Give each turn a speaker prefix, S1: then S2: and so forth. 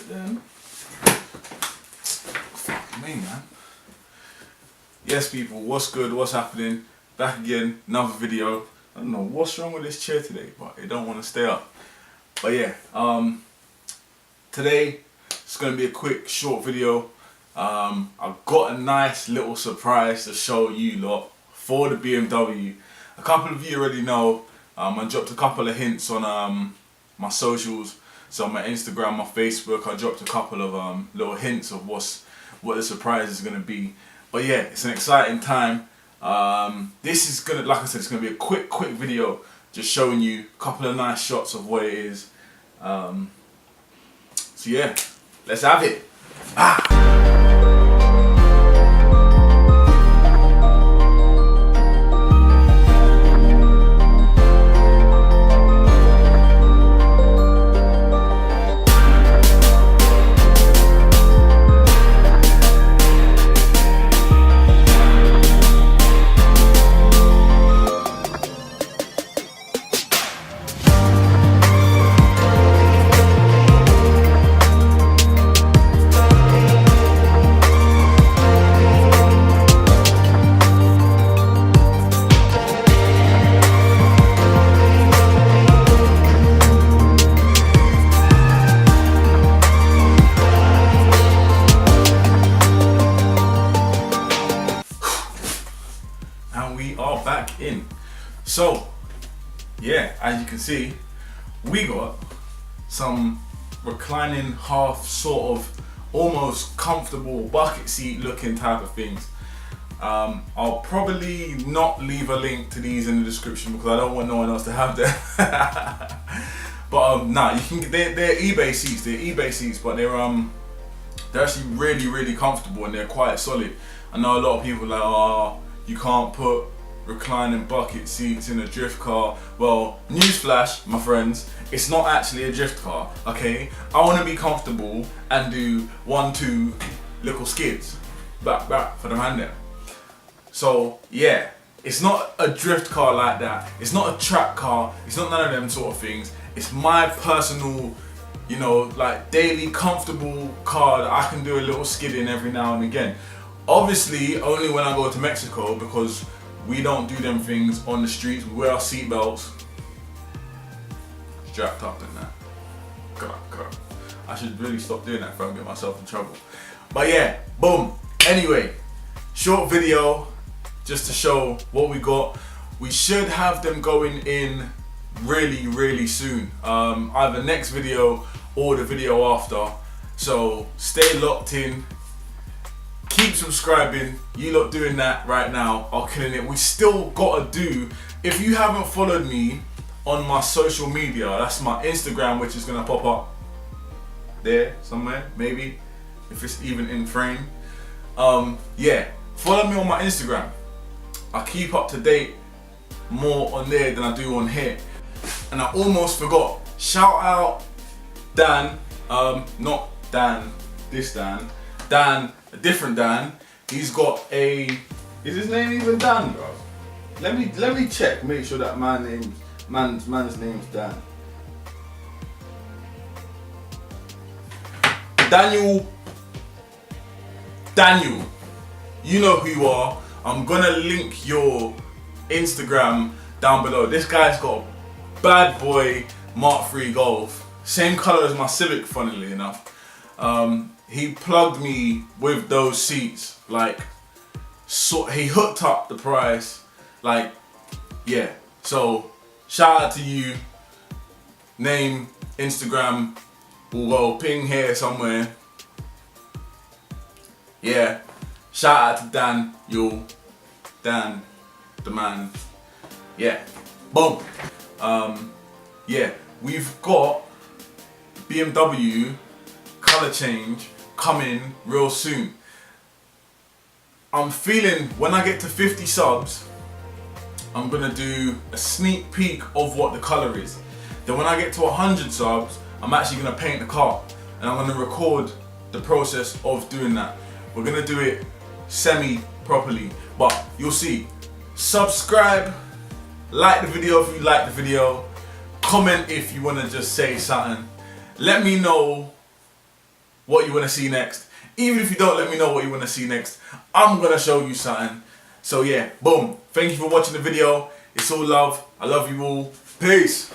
S1: it then. Fuck me, man. Yes, people, what's good? What's happening? Back again, another video. I don't know what's wrong with this chair today, but it don't want to stay up. But yeah, today it's going to be a quick, short video. I've got a nice little surprise to show you lot for the BMW. A couple of you already know. I dropped a couple of hints on my socials. So my Instagram, my Facebook, I dropped a couple of little hints of what the surprise is going to be. But yeah, it's an exciting time. This is gonna, like I said, it's gonna be a quick video, just showing you a couple of nice shots of what it is. So yeah, let's have it. And we are back in. So yeah, as you can see, we got some reclining half sort of almost comfortable bucket seat looking type of things. I'll probably not leave a link to these in the description because I don't want no one else to have them. But nah, you can. They're eBay seats. They're eBay seats, but they're actually really comfortable and they're quite solid. I know a lot of people are like, oh, you can't put reclining bucket seats in a drift car. Well, newsflash, my friends, it's not actually a drift car, okay? I want to be comfortable and do 1-2 little skids back for the man there. So yeah, it's not a drift car like that. It's not a track car. It's not none of them sort of things. It's my personal, you know, like daily comfortable car that I can do a little skid in every now and again. Obviously, only when I go to Mexico, because we don't do them things on the streets. We wear our seatbelts, strapped up and that. God. I should really stop doing that before I get myself in trouble. But yeah, boom. Anyway, short video just to show what we got. We should have them going in really soon. Either next video or the video after. So stay locked in. Keep subscribing. You lot doing that right now are killing it. We still gotta do, if you haven't followed me on my social media, that's my Instagram, which is gonna pop up there somewhere, maybe, if it's even in frame. Yeah, follow me on my Instagram. I keep up to date more on there than I do on here. And I almost forgot, shout out Dan, not Dan, this Dan, Dan, a different Dan. He's got a, is his name even Dan, bro? Let me check, make sure that man's name's Dan. Daniel, you know who you are. I'm gonna link your Instagram down below. This guy's got a bad boy Mark III Golf, same color as my Civic, funnily enough. He plugged me with those seats, like, so he hooked up the price, like, yeah. So shout out to you. Name, Instagram will go ping here somewhere. Yeah, shout out to Dan, Dan, the man. Yeah, boom. Yeah, we've got BMW color change coming real soon. I'm feeling when I get to 50 subs, I'm gonna do a sneak peek of what the color is. Then when I get to 100 subs, I'm actually gonna paint the car and I'm gonna record the process of doing that. We're gonna do it semi-properly, but you'll see. Subscribe, like the video if you like the video, comment if you wanna just say something. Let me know what you want to see next. Even if you don't let me know what you want to see next, I'm going to show you something. So yeah, boom. Thank you for watching the video. It's all love. I love you all. Peace.